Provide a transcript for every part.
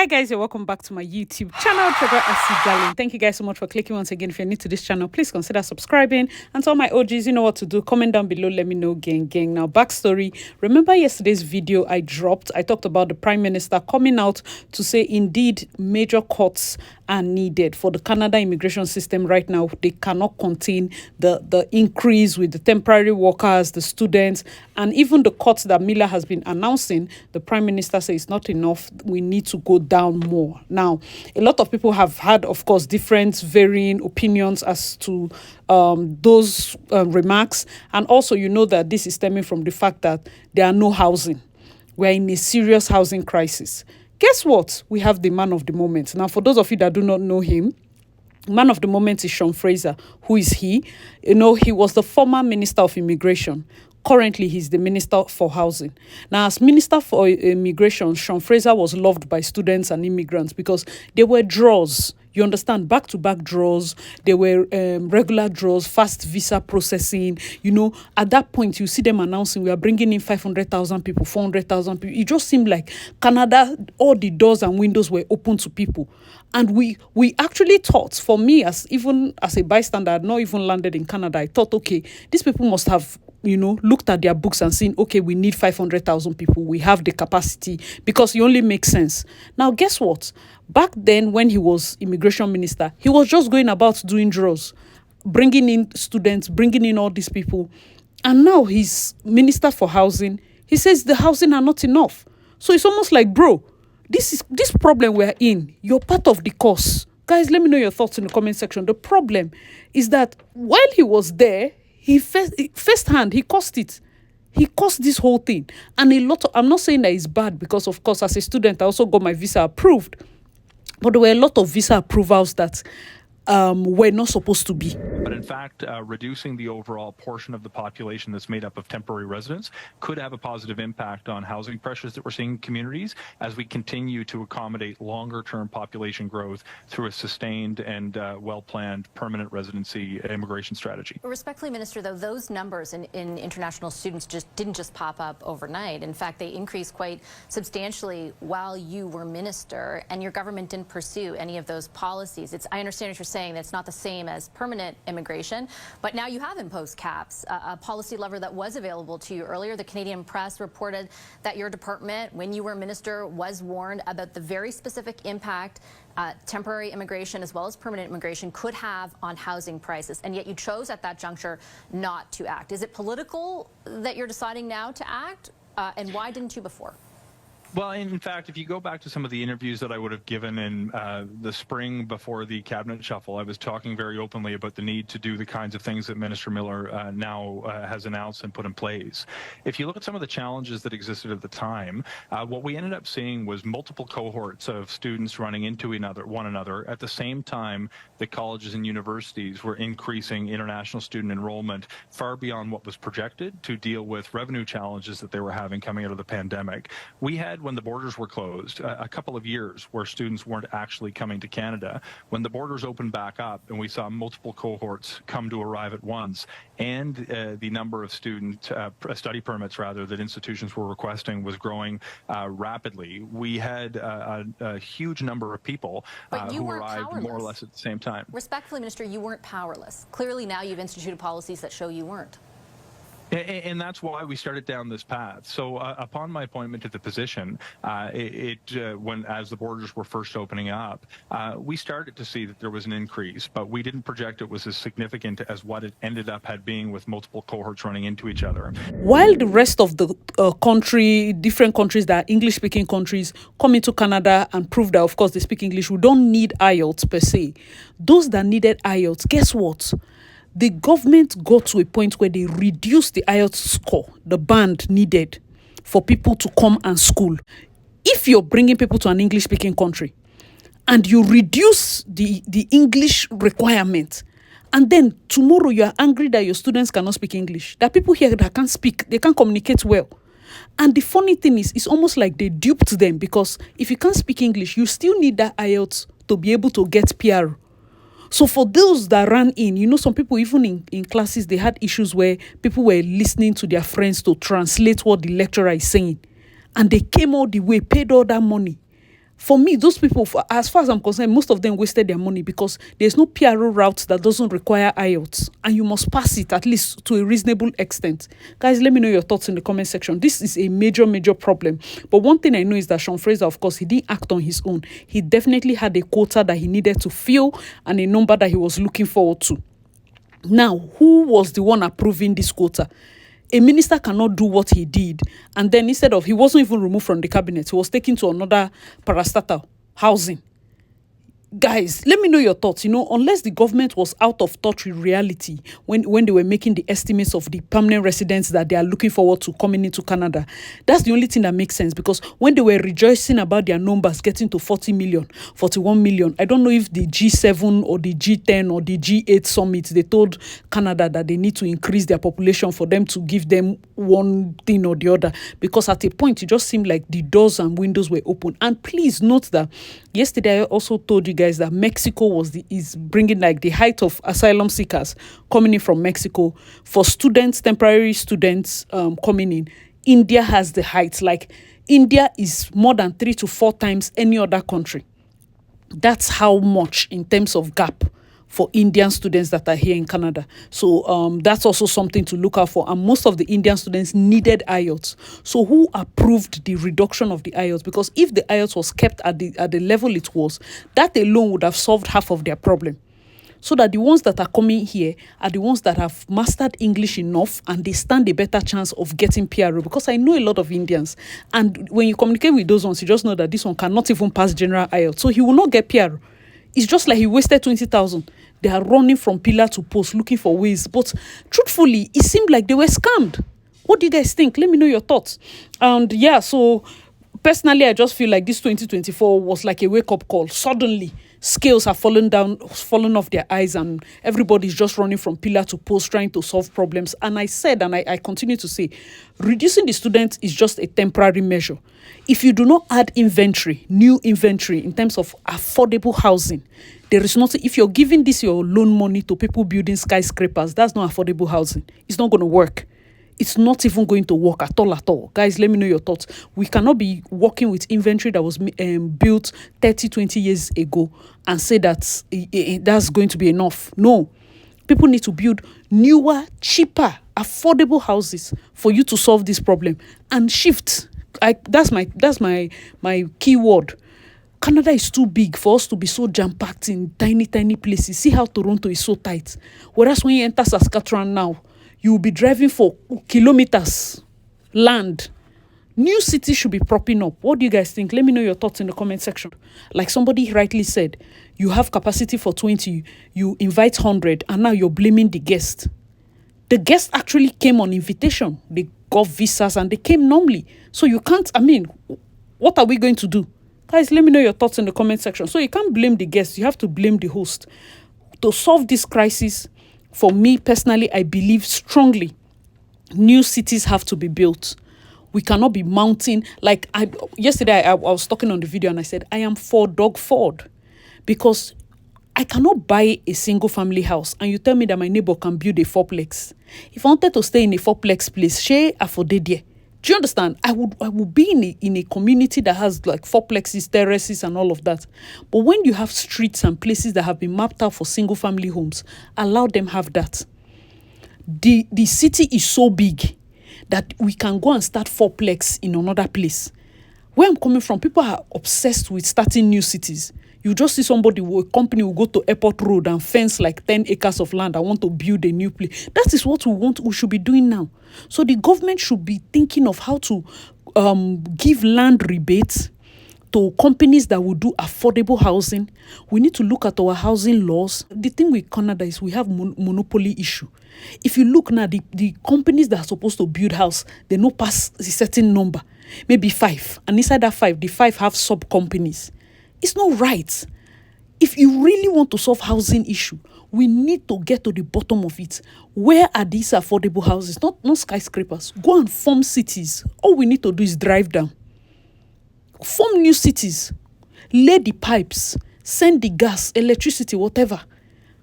Hi guys, you're welcome back to my YouTube channel, Trevor Asigalin. Thank you guys so much for clicking once again. If you're new to this channel, please consider subscribing. And to all my OGs, you know what to do. Comment down below, let me know, gang. Now, backstory. Remember yesterday's video I dropped? I talked about the Prime Minister coming out to say indeed major cuts are needed for the Canada immigration system right now. They cannot contain the increase with the temporary workers, the students, and even the cuts that Miller has been announcing. The Prime Minister says it's not enough. We need to go down more. Now, a lot of people have had, of course, different varying opinions as to those remarks. And also, you know that this is stemming from the fact that there are no housing. We're in a serious housing crisis. Guess what? We have the man of the moment. Now, for those of you that do not know him, man of the moment is Sean Fraser. Who is he? You know, he was the former Minister of Immigration. Currently, he's the Minister for Housing. Now, as Minister for Immigration, Sean Fraser was loved by students and immigrants because they were draws. You understand? Back-to-back draws. They were regular draws, fast visa processing. You know, at that point, you see them announcing, we are bringing in 500,000 people, 400,000 people. It just seemed like Canada, all the doors and windows were open to people. And we actually thought, for me, even as a bystander, I had not even landed in Canada, I thought, okay, these people must have, you know, looked at their books and seen, okay, we need 500,000 people. We have the capacity because it only makes sense. Now, guess what? Back then, when he was immigration minister, he was just going about doing draws, bringing in students, bringing in all these people. And now he's minister for housing. He says the housing are not enough. So it's almost like, bro, this problem we're in, you're part of the cause. Guys, let me know your thoughts in the comment section. The problem is that while he was there, he firsthand, he caused it. He caused this whole thing. And I'm not saying that it's bad because, of course, as a student, I also got my visa approved. But there were a lot of visa approvals that were not supposed to be. But in fact, reducing the overall portion of the population that's made up of temporary residents could have a positive impact on housing pressures that we're seeing in communities as we continue to accommodate longer-term population growth through a sustained and well-planned permanent residency immigration strategy. Respectfully, Minister, though, those numbers in international students didn't just pop up overnight. In fact, they increased quite substantially while you were minister, and your government didn't pursue any of those policies. I understand what you're saying, that's not the same as permanent immigration, but now you have imposed caps, a policy lever that was available to you earlier. The Canadian press reported that your department, when you were minister, was warned about the very specific impact temporary immigration as well as permanent immigration could have on housing prices, and yet you chose at that juncture not to act. Is it political that you're deciding now to act, and why didn't you before? Well, in fact, if you go back to some of the interviews that I would have given in the spring before the cabinet shuffle, I was talking very openly about the need to do the kinds of things that Minister Miller now has announced and put in place. If you look at some of the challenges that existed at the time, what we ended up seeing was multiple cohorts of students running into one another. At the same time, the colleges and universities were increasing international student enrollment far beyond what was projected to deal with revenue challenges that they were having coming out of the pandemic. We had, when the borders were closed, a couple of years where students weren't actually coming to Canada. When the borders opened back up and we saw multiple cohorts come to arrive at once, and the number of study permits rather that institutions were requesting was growing rapidly, we had a huge number of people who arrived more or less at the same time. Respectfully, Minister, you weren't powerless. Clearly now you've instituted policies that show you weren't. And that's why we started down this path. So upon my appointment to the position, as the borders were first opening up, we started to see that there was an increase, but we didn't project it was as significant as what it ended up being with multiple cohorts running into each other. While the rest of the different countries that are English-speaking countries come into Canada and prove that, of course, they speak English, we don't need IELTS per se. Those that needed IELTS, guess what? The government got to a point where they reduced the IELTS score, the band needed for people to come and school. If you're bringing people to an English-speaking country and you reduce the English requirement, and then tomorrow you are angry that your students cannot speak English, there are people here that can't speak, they can't communicate well. And the funny thing is, it's almost like they duped them, because if you can't speak English, you still need that IELTS to be able to get PR. So for those that ran in, you know, some people, even in classes, they had issues where people were listening to their friends to translate what the lecturer is saying. And they came all the way, paid all that money For me, those people, as far as I'm concerned, most of them wasted their money because there's no PRO route that doesn't require IELTS, and you must pass it at least to a reasonable extent. Guys, let me know your thoughts in the comment section. This is a major, major problem. But one thing I know is that Sean Fraser, of course, he didn't act on his own. He definitely had a quota that he needed to fill and a number that he was looking forward to. Now, who was the one approving this quota? A minister cannot do what he did, and then instead of, he wasn't even removed from the cabinet, he was taken to another parastatal housing. Guys, let me know your thoughts. Unless the government was out of touch with reality when they were making the estimates of the permanent residents that they are looking forward to coming into Canada, that's the only thing that makes sense. Because when they were rejoicing about their numbers getting to 40 million, 41 million, I don't know if the G7 or the G10 or the G8 summit, they told Canada that they need to increase their population for them to give them one thing or the other. Because at a point, it just seemed like the doors and windows were open. And please note that yesterday I also told you guys that Mexico is bringing like the height of asylum seekers coming in from Mexico. For students, temporary students coming in, India has the height. Like, India is more than 3 to 4 times any other country. That's how much in terms of gap for Indian students that are here in Canada. So that's also something to look out for. And most of the Indian students needed IELTS. So who approved the reduction of the IELTS? Because if the IELTS was kept at the level it was, that alone would have solved half of their problem. So that the ones that are coming here are the ones that have mastered English enough and they stand a better chance of getting PRO. Because I know a lot of Indians, and when you communicate with those ones, you just know that this one cannot even pass general IELTS. So he will not get PRO. It's just like he wasted 20,000. They are running from pillar to post looking for ways. But truthfully, it seemed like they were scammed. What do you guys think? Let me know your thoughts. And yeah, so personally, I just feel like this 2024 was like a wake-up call. Suddenly, scales have fallen off their eyes, and everybody's just running from pillar to post trying to solve problems. And I said, and I continue to say, reducing the students is just a temporary measure. If you do not add new inventory in terms of affordable housing, there is nothing. If you're giving your loan money to people building skyscrapers, that's not affordable housing. It's not going to work. It's not even going to work at all. Guys, let me know your thoughts. We cannot be working with inventory that was built 30, 20 years ago and say that that's going to be enough. No. People need to build newer, cheaper, affordable houses for you to solve this problem and shift. That's my key word. Canada is too big for us to be so jam-packed in tiny, tiny places. See how Toronto is so tight. Whereas when you enter Saskatchewan now, you will be driving for kilometers, land. New cities should be propping up. What do you guys think? Let me know your thoughts in the comment section. Like somebody rightly said, you have capacity for 20, you invite 100, and now you're blaming the guest. The guests actually came on invitation. They got visas and they came normally. So you can't, what are we going to do? Guys, let me know your thoughts in the comment section. So you can't blame the guests. You have to blame the host. To solve this crisis, for me personally, I believe strongly, new cities have to be built. We cannot be mounting. Like yesterday, I was talking on the video and I said, I am for Doug Ford. Because I cannot buy a single family house and you tell me that my neighbor can build a 4-plex. If I wanted to stay in a 4-plex place, shey affordedie. Do you understand? I would be in a community that has like 4-plexes, terraces and all of that. But when you have streets and places that have been mapped out for single family homes, allow them have that. The city is so big that we can go and start 4-plex in another place. Where I'm coming from, people are obsessed with starting new cities. You just see a company will go to Airport Road and fence like 10 acres of land. I want to build a new place. That is what we should be doing now. So the government should be thinking of how to give land rebates to companies that will do affordable housing. We need to look at our housing laws. The thing with Canada is we have monopoly issue. If you look now, the companies that are supposed to build house, they no pass a certain number, maybe 5. And inside that 5, the 5 have sub-companies. It's not right. If you really want to solve housing issue, we need to get to the bottom of it. Where are these affordable houses? Not skyscrapers. Go and form cities. All we need to do is drive down. Form new cities. Lay the pipes. Send the gas, electricity, whatever.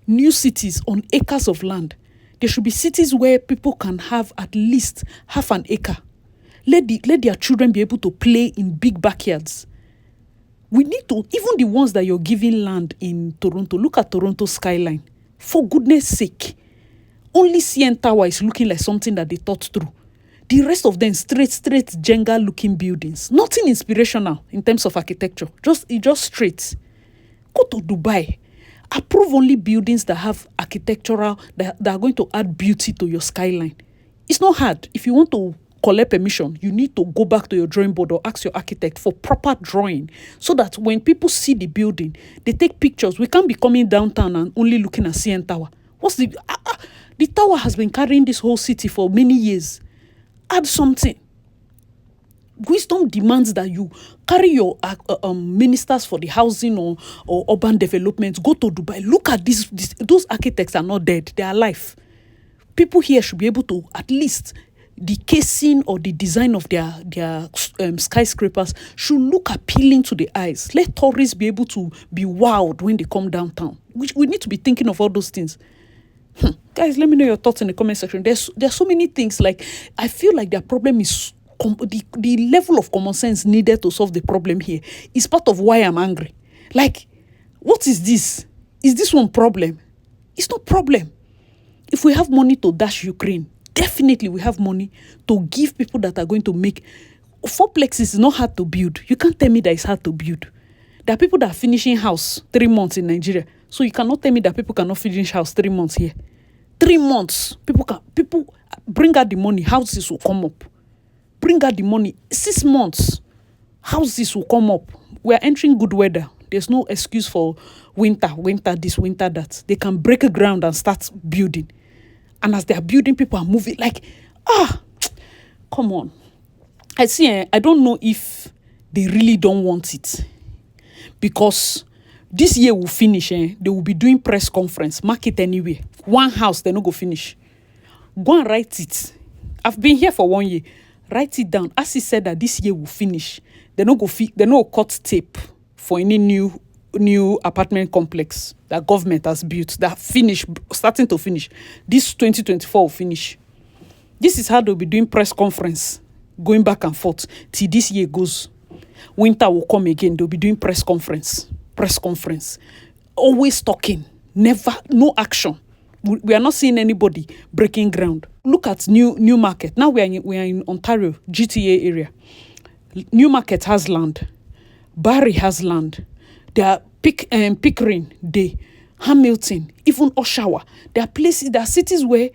New cities on acres of land. There should be cities where people can have at least half an acre. Let their children be able to play in big backyards. We need to, even the ones that you're giving land in Toronto, look at Toronto skyline. For goodness sake. Only CN Tower is looking like something that they thought through. The rest of them straight Jenga looking buildings. Nothing inspirational in terms of architecture. Just straight. Go to Dubai. Approve only buildings that have architectural, that are going to add beauty to your skyline. It's not hard. If you want to collect permission, you need to go back to your drawing board or ask your architect for proper drawing so that when people see the building, they take pictures. We can't be coming downtown and only looking at CN Tower. The tower has been carrying this whole city for many years. Add something. Wisdom demands that you carry your ministers for the housing or urban development. Go to Dubai. Look at those architects are not dead. They are alive. People here should be able to, at least the casing or the design of their skyscrapers should look appealing to the eyes. Let tourists be able to be wowed when they come downtown. We need to be thinking of all those things. Guys, let me know your thoughts in the comment section. There's so many things. Like, I feel like their problem is the level of common sense needed to solve the problem here is part of why I'm angry. Like, what is this? Is this one problem? It's not problem. If we have money to dash Ukraine, definitely we have money to give people that are going to make. Fourplexes is not hard to build. You can't tell me that it's hard to build. There are people that are finishing house 3 months in Nigeria. So you cannot tell me that people cannot finish house 3 months here. 3 months. People bring out the money, houses will come up. Bring out the money. 6 months, houses will come up. We are entering good weather. There's no excuse for winter this, winter that. They can break a ground and start building. And as they are building, people are moving. Like, come on. I don't know if they really don't want it. Because this year will finish. They will be doing press conference. Mark it anywhere. One house, they no go finish. Go and write it. I've been here for 1 year. Write it down. As he said that this year will finish, they no cut tape for any new apartment complex that government has built that starting to finish. This 2024 will finish. This is how they'll be doing press conference, going back and forth till this year goes. Winter will come again. They'll be doing press conference. Always talking. No action. We are not seeing anybody breaking ground. Look at New Market. Now we are in Ontario, GTA area. New Market has land. Barrie has land. There are Pickering, Hamilton, even Oshawa. There are places, there are cities where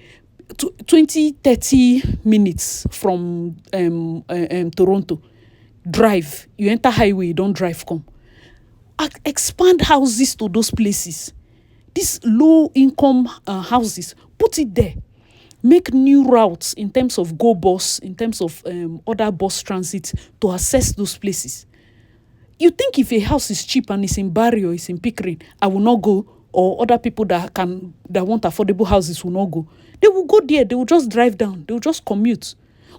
20-30 minutes from Toronto. Drive. You enter highway, you don't drive, come. Expand houses to those places. These low-income houses, put it there. Make new routes in terms of Go Bus, in terms of other bus transit to access those places. You think if a house is cheap and it's in Barrie or it's in Pickering, I will not go, or other people that want affordable houses will not go. They will go there. They will just drive down. They will just commute.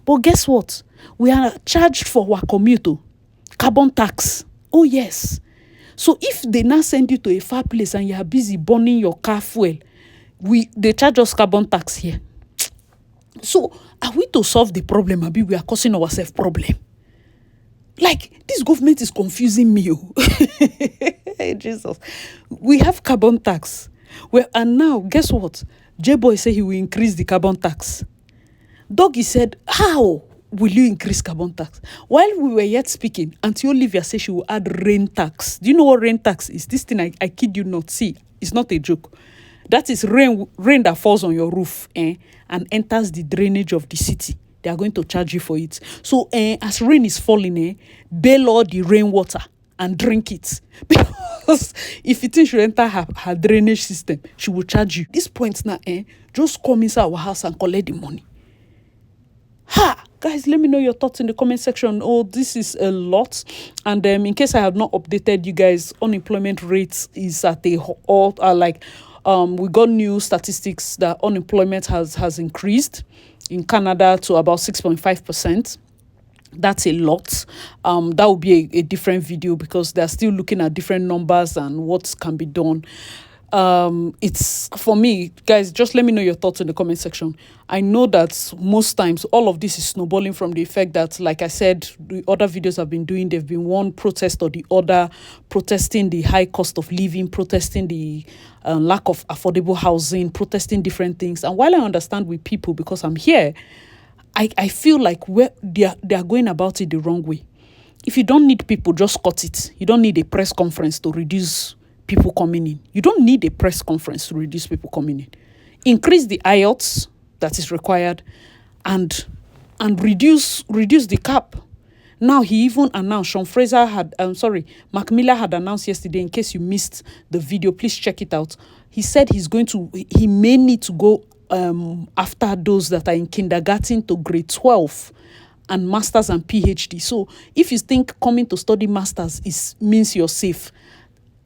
But guess what? We are charged for our commute. Carbon tax. Oh, yes. So if they now send you to a far place and you are busy burning your car fuel, they charge us carbon tax here. So are we to solve the problem? Maybe we are causing ourselves problem. Like, this government is confusing me. Jesus. We have carbon tax. And now, guess what? J-Boy said he will increase the carbon tax. Doggy said, how will you increase carbon tax? While we were yet speaking, Auntie Olivia said she will add rain tax. Do you know what rain tax is? This thing, I kid you not. See, it's not a joke. That is rain that falls on your roof and enters the drainage of the city. They are going to charge you for it. So as rain is falling, bail all the rainwater and drink it. Because if you think she enter her drainage system, she will charge you. This point now, just come inside our house and collect the money. Guys, let me know your thoughts in the comment section. Oh, this is a lot. And in case I have not updated you guys, unemployment rates is at we got new statistics that unemployment has increased in Canada to about 6.5%. That's a lot. That will be a different video because they're still looking at different numbers and what can be done. It's for me, guys, just let me know your thoughts in the comment section. I know that most times all of this is snowballing from the effect that, like I said, the other videos I've been doing, they've been one protest or the other, protesting the high cost of living, protesting the lack of affordable housing, protesting different things. And while I understand with people, because I'm here, I feel like they are going about it the wrong way. If you don't need people, just cut it. You don't need a press conference to reduce people coming in. You don't need a press conference to reduce people coming in. Increase the IELTS that is required and reduce the cap. Now he even announced, Sean Fraser had, Mark Miller had announced yesterday, in case you missed the video, please check it out. He said he may need to go after those that are in kindergarten to grade 12 and masters and PhD. So if you think coming to study masters means you're safe,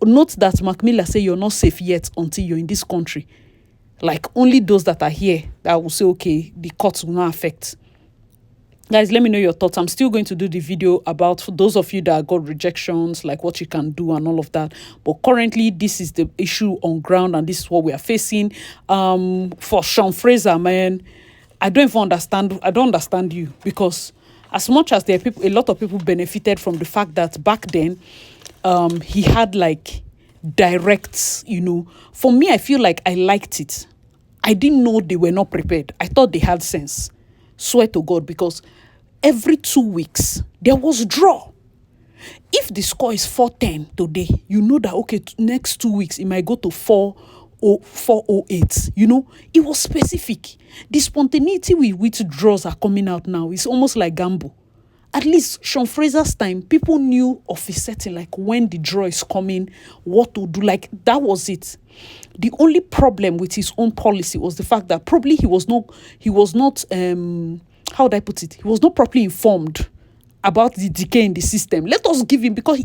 note that Mark Miller say you're not safe yet until you're in this country. Like only those that are here that will say, okay, the cuts will not affect. Guys, let me know your thoughts. I'm still going to do the video about, for those of you that got rejections, like what you can do and all of that. But currently, this is the issue on ground and this is what we are facing. For Sean Fraser, man, I don't understand you, because as much as there are people, a lot of people benefited from the fact that back then, he had like directs, For me, I feel like I liked it. I didn't know they were not prepared. I thought they had sense. Swear to God, because every 2 weeks there was draw. If the score is 410 today, you know that okay, next 2 weeks it might go to 408. It was specific. The spontaneity with which draws are coming out now is almost like gamble. At least Sean Fraser's time, people knew of a setting, like when the draw is coming, what to do. Like that was it. The only problem with his own policy was the fact that probably he was not how would I put it? He was not properly informed about the decay in the system. Let us give him, because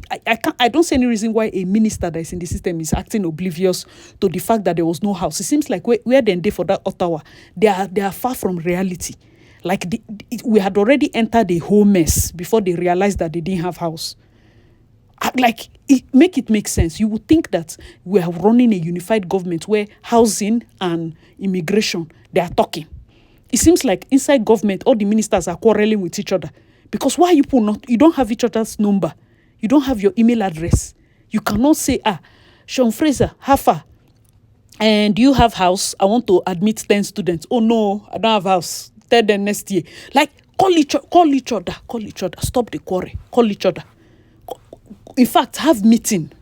I don't see any reason why a minister that is in the system is acting oblivious to the fact that there was no house. It seems like where they for that Ottawa, they are far from reality. Like we had already entered a whole mess before they realized that they didn't have house. Like, make it make sense. You would think that we are running a unified government where housing and immigration, they are talking. It seems like inside government, all the ministers are quarreling with each other. Because why you don't have each other's number. You don't have your email address. You cannot say, Sean Fraser, how far? And do you have house? I want to admit 10 students. Oh no, I don't have house. Tell them next year. Like, call each other. Stop the quarrel. Call each other. In fact, have meeting.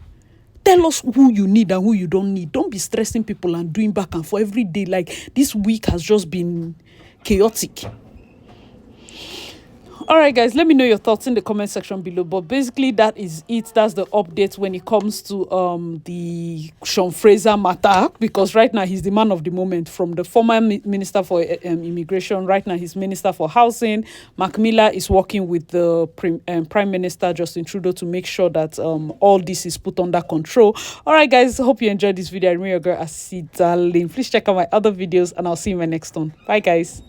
Tell us who you need and who you don't need. Don't be stressing people and doing back and forth every day. Like, this week has just been chaotic. All right, guys, let me know your thoughts in the comment section below. But basically, that is it. That's the update when it comes to the Sean Fraser matter, because right now he's the man of the moment. From the former minister for immigration, right now he's minister for housing. Mark Miller is working with the Prime Minister Justin Trudeau to make sure that all this is put under control. All right, guys, hope you enjoyed this video. I remember your girl Asi Darling. Please check out my other videos, and I'll see you in my next one. Bye, guys.